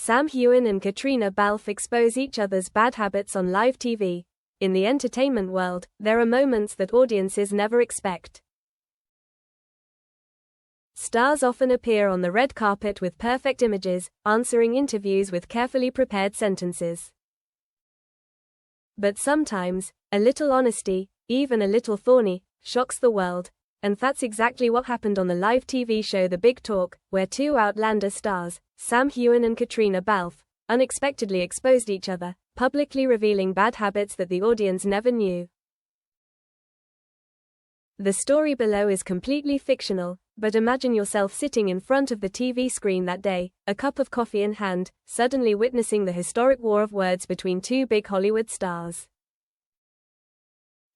Heughan and Caitriona Balfe expose each other's bad habits on live TV. In the entertainment world, there are moments that audiences never expect. Stars often appear on the red carpet with perfect images, answering interviews with carefully prepared sentences. But sometimes, a little honesty, even a little thorny, shocks the world. And that's exactly what happened on the live TV show The Big Talk, where two Outlander stars, Heughan and Caitriona Balfe, unexpectedly exposed each other, publicly revealing bad habits that the audience never knew. The story below is completely fictional, but imagine yourself sitting in front of the TV screen that day, a cup of coffee in hand, suddenly witnessing the historic war of words between two big Hollywood stars.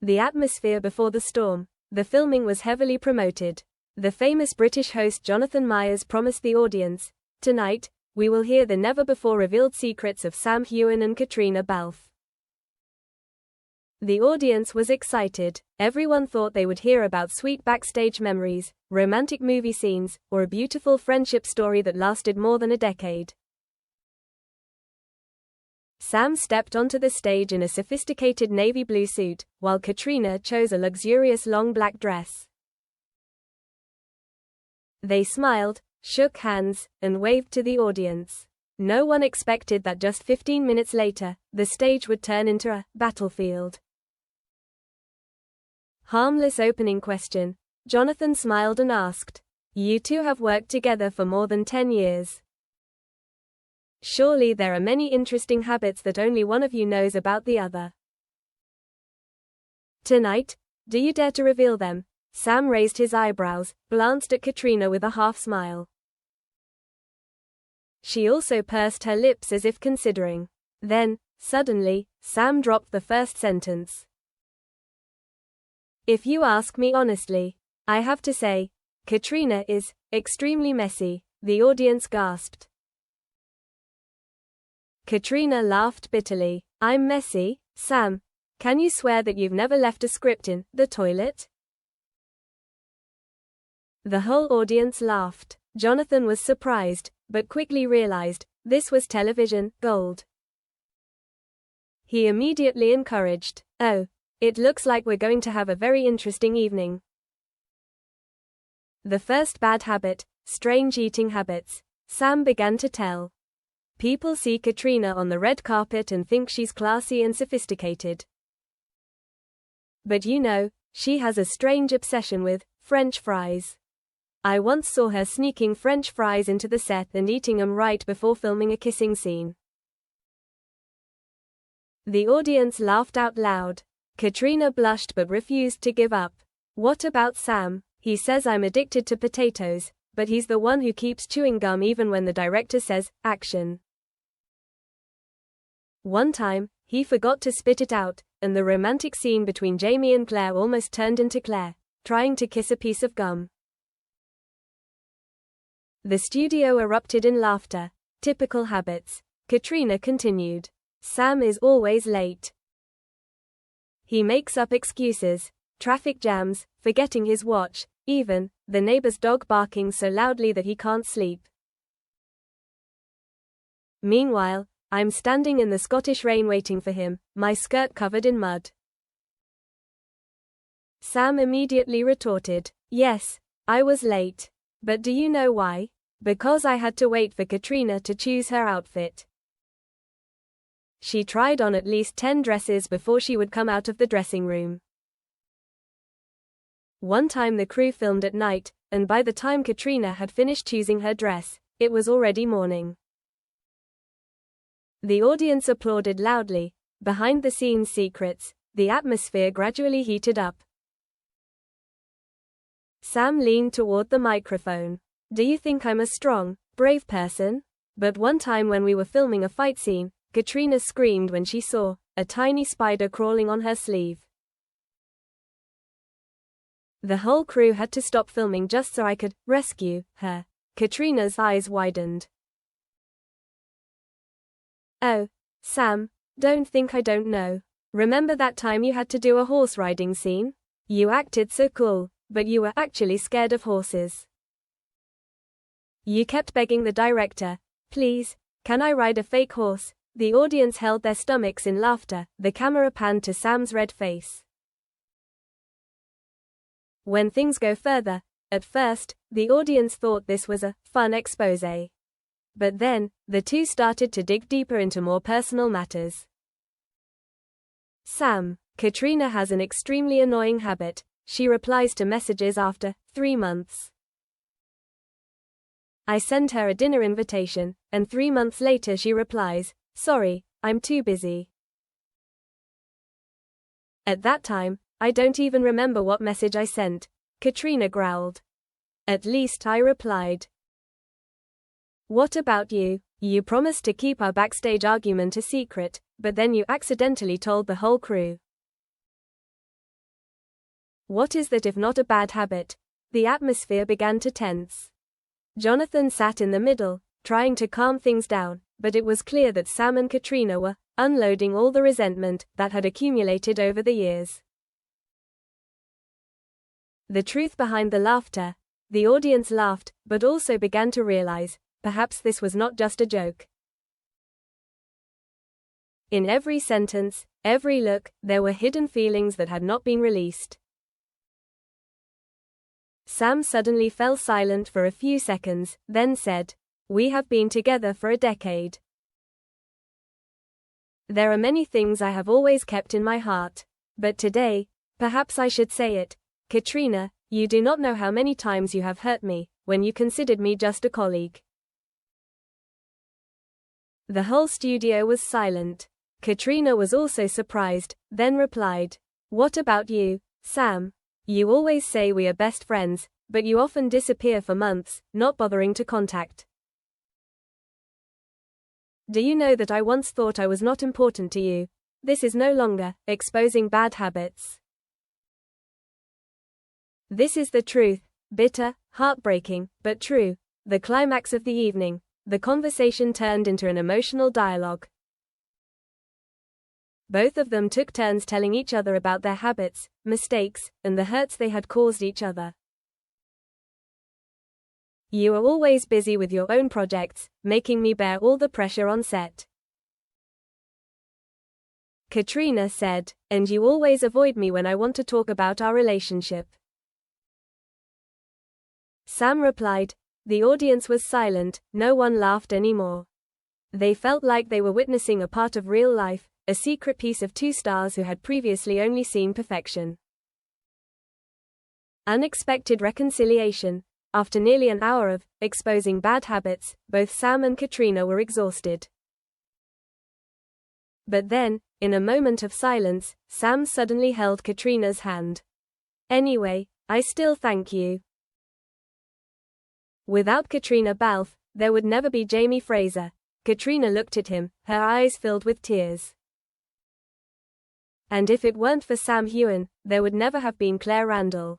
The atmosphere before the storm. The filming was heavily promoted. The famous British host Jonathan Myers promised the audience, "Tonight, we will hear the never-before-revealed secrets of Heughan and Caitriona Balfe." The audience was excited. Everyone thought they would hear about sweet backstage memories, romantic movie scenes, or a beautiful friendship story that lasted more than a decade. Sam stepped onto the stage in a sophisticated navy blue suit, while Caitriona chose a luxurious long black dress. They smiled, shook hands, and waved to the audience. No one expected that just 15 minutes later, the stage would turn into a battlefield. Harmless opening question. Jonathan smiled and asked, "You two have worked together for more than 10 years. Surely there are many interesting habits that only one of you knows about the other. Tonight, do you dare to reveal them?" Sam raised his eyebrows, glanced at Caitriona with a half smile. She also pursed her lips as if considering. Then, suddenly, Sam dropped the first sentence. "If you ask me honestly, I have to say, Caitriona is extremely messy," the audience gasped. Caitriona laughed bitterly. "I'm messy, Sam? Can you swear that you've never left a script in the toilet?" The whole audience laughed. Jonathan was surprised, but quickly realized, this was television gold. He immediately encouraged, "Oh, it looks like we're going to have a very interesting evening." The first bad habit, strange eating habits. Sam began to tell. People see Caitriona on the red carpet and think she's classy and sophisticated. But she has a strange obsession with French fries. I once saw her sneaking French fries into the set and eating them right before filming a kissing scene. The audience laughed out loud. Caitriona blushed but refused to give up. "What about Sam? He says I'm addicted to potatoes, but he's the one who keeps chewing gum even when the director says, action." One time, he forgot to spit it out, and the romantic scene between Jamie and Claire almost turned into Claire trying to kiss a piece of gum. The studio erupted in laughter. Typical habits. Caitriona continued. "Sam is always late. He makes up excuses. Traffic jams, forgetting his watch, even the neighbor's dog barking so loudly that he can't sleep. Meanwhile, I'm standing in the Scottish rain waiting for him, my skirt covered in mud." Sam immediately retorted, "Yes, I was late. But do you know why? Because I had to wait for Caitriona to choose her outfit. She tried on at least 10 dresses before she would come out of the dressing room. One time the crew filmed at night, and by the time Caitriona had finished choosing her dress, it was already morning." The audience applauded loudly. Behind-the-scenes secrets. The atmosphere gradually heated up. Sam leaned toward the microphone. "Do you think I'm a strong, brave person? But one time when we were filming a fight scene, Caitriona screamed when she saw a tiny spider crawling on her sleeve. The whole crew had to stop filming just so I could rescue her." Caitriona's eyes widened. "Oh, Sam, don't think I don't know. Remember that time you had to do a horse riding scene? You acted so cool, but you were actually scared of horses. You kept begging the director, 'Please, Can I ride a fake horse? The audience held their stomachs in laughter. The camera panned to Sam's red face. When things go further, at first, the audience thought this was a fun expose. But then, the two started to dig deeper into more personal matters. Sam, Caitriona has an extremely annoying habit. She replies to messages after 3 months. I send her a dinner invitation, and 3 months later she replies, "Sorry, I'm too busy." At that time, I don't even remember what message I sent, Caitriona growled. At least I replied. What about you? You promised to keep our backstage argument a secret, but then you accidentally told the whole crew. What is that if not a bad habit? The atmosphere began to tense. Jonathan sat in the middle, trying to calm things down, but it was clear that Sam and Caitriona were unloading all the resentment that had accumulated over the years. The truth behind the laughter. The audience laughed, but also began to realize, perhaps this was not just a joke. In every sentence, every look, there were hidden feelings that had not been released. Sam suddenly fell silent for a few seconds, then said, "We have been together for a decade. There are many things I have always kept in my heart. But today, perhaps I should say it. Caitriona, you do not know how many times you have hurt me, when you considered me just a colleague." The whole studio was silent. Caitriona was also surprised, then replied, "What about you, Sam? You always say we are best friends, but you often disappear for months, not bothering to contact. Do you know that I once thought I was not important to you? This is no longer exposing bad habits. This is the truth, bitter, heartbreaking, but true." The climax of the evening, the conversation turned into an emotional dialogue. Both of them took turns telling each other about their habits, mistakes, and the hurts they had caused each other. "You are always busy with your own projects, making me bear all the pressure on set," Caitriona said, "and you always avoid me when I want to talk about our relationship." Sam replied. The audience was silent, no one laughed anymore. They felt like they were witnessing a part of real life, a secret piece of two stars who had previously only seen perfection. Unexpected reconciliation. After nearly an hour of exposing bad habits, both Sam and Caitriona were exhausted. But then, in a moment of silence, Sam suddenly held Caitriona's hand. "Anyway, I still thank you. Without Caitriona Balfe, there would never be Jamie Fraser." Caitriona looked at him, her eyes filled with tears. "And if it weren't for Sam Heughan, there would never have been Claire Randall."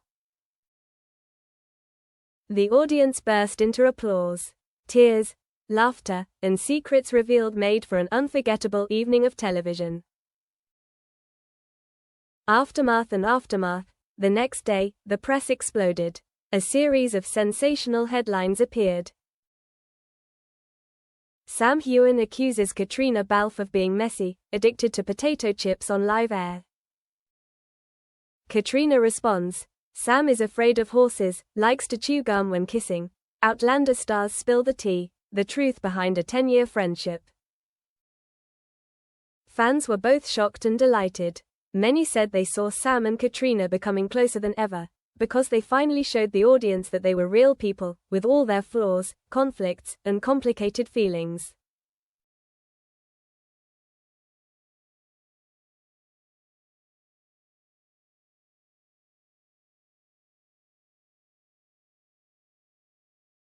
The audience burst into applause. Tears, laughter, and secrets revealed made for an unforgettable evening of television. Aftermath and aftermath. The next day, the press exploded. A series of sensational headlines appeared. Sam Heughan accuses Caitriona Balfe of being messy, addicted to potato chips on live air. Caitriona responds, "Sam is afraid of horses, likes to chew gum when kissing." Outlander stars spill the tea, the truth behind a 10-year friendship. Fans were both shocked and delighted. Many said they saw Sam and Caitriona becoming closer than ever, because they finally showed the audience that they were real people, with all their flaws, conflicts, and complicated feelings.